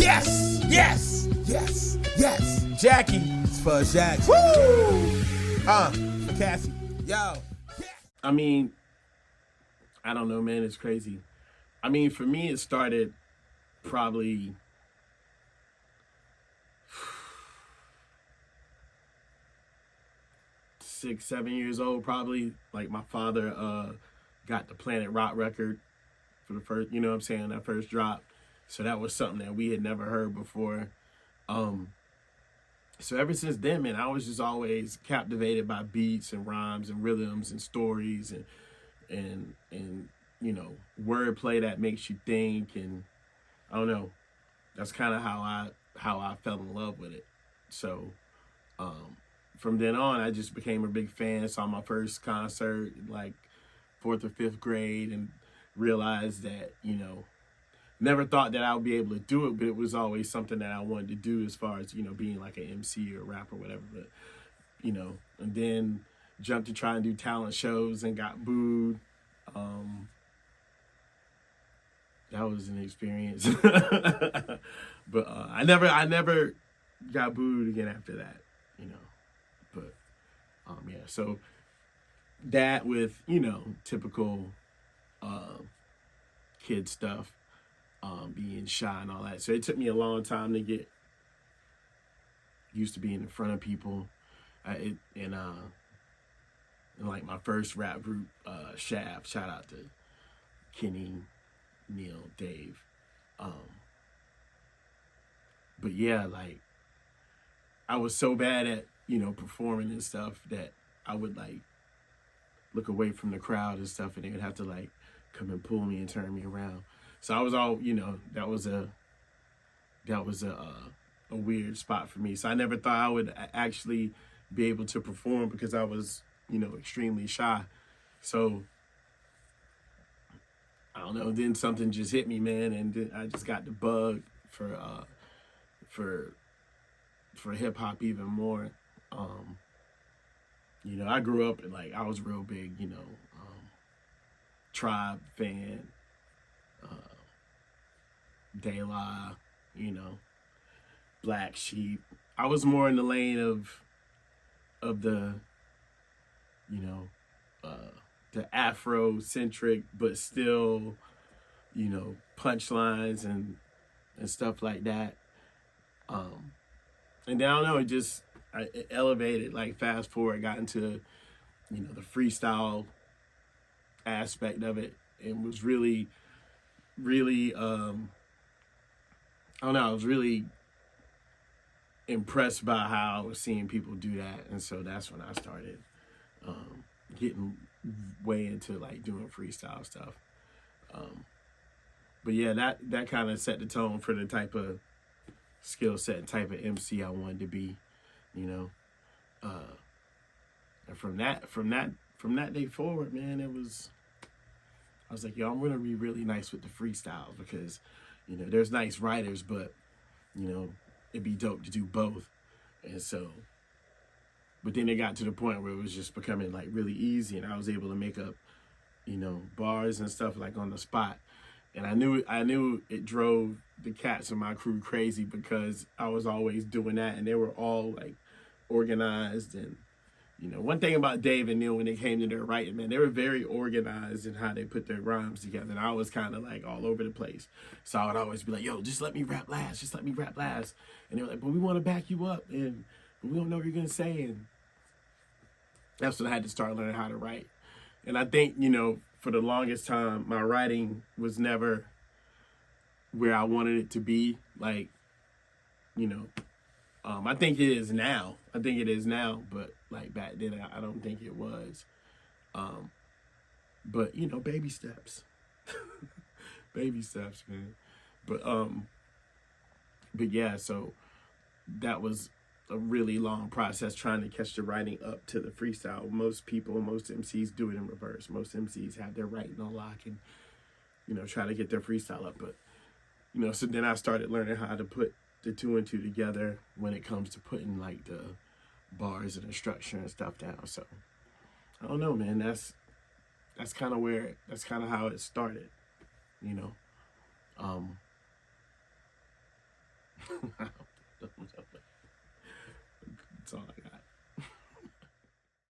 Yes, yes, yes, yes. Jackie, it's Fuzz Jaxx. For Cassie, yo. I mean, I don't know, man. It's crazy. I mean, for me, it started probably 6, 7 years old, probably. Like my father got the Planet Rock record for the first, you know what I'm saying, that first drop. So that was something that we had never heard before. So ever since then, man, I was just always captivated by beats and rhymes and rhythms and stories and you know, wordplay that makes you think. And I don't know, that's kind of how I fell in love with it. So from then on, I just became a big fan. Saw my first concert in like 4th or 5th grade and realized that, you know, never thought that I would be able to do it, but it was always something that I wanted to do as far as, you know, being like an MC or a rapper or whatever. But, you know, and then jumped to try and do talent shows and got booed. That was an experience. But I never got booed again after that, you know. But yeah, so that with, you know, typical kid stuff, being shy and all that. So it took me a long time to get used to being in front of people. And like my first rap group, Shaft, shout out to Kenny, Neil, Dave. But yeah, like I was so bad at, you know, performing and stuff that I would like look away from the crowd and stuff, and they would have to like come and pull me and turn me around. So I was all, you know, that was a weird spot for me. So I never thought I would actually be able to perform because I was, you know, extremely shy. So I don't know. Then something just hit me, man, and then I just got the bug for hip hop even more. You know, I grew up and like I was real big, you know, Tribe fan, De La, you know, Black Sheep. I was more in the lane of the, you know, the Afro-centric, but still, you know, punchlines and stuff like that. And then I don't know, it elevated, like fast forward, got into, you know, the freestyle aspect of it, and was really, really, I don't know, I was really impressed by how I was seeing people do that. And so that's when I started getting way into like doing freestyle stuff. But yeah, that kind of set the tone for the type of skill set and type of MC I wanted to be, you know. And from that day forward, man, I was like, yo, I'm gonna be really nice with the freestyles because, you know, there's nice writers, but, you know, it'd be dope to do both. And so, but then it got to the point where it was just becoming like really easy, and I was able to make up, you know, bars and stuff like on the spot. And I knew it drove the cats in my crew crazy because I was always doing that, and they were all like organized. And, you know, one thing about Dave and Neil, when it came to their writing, man, they were very organized in how they put their rhymes together. And I was kind of like all over the place. So I would always be like, yo, just let me rap last. Just let me rap last. And they were like, but we want to back you up, and we don't know what you're going to say. And that's when I had to start learning how to write. And I think, you know, for the longest time, my writing was never where I wanted it to be. Like, you know, I think it is now. But like back then, I don't think it was. But, you know, baby steps. Baby steps, man. But yeah, so that was a really long process trying to catch the writing up to the freestyle. Most MCs do it in reverse. Most MCs have their writing on lock and, you know, try to get their freestyle up. But, you know, so then I started learning how to put the 2 and 2 together when it comes to putting like the bars and the structure and stuff down. So I don't know, man. That's kind of how it started, you know. It's all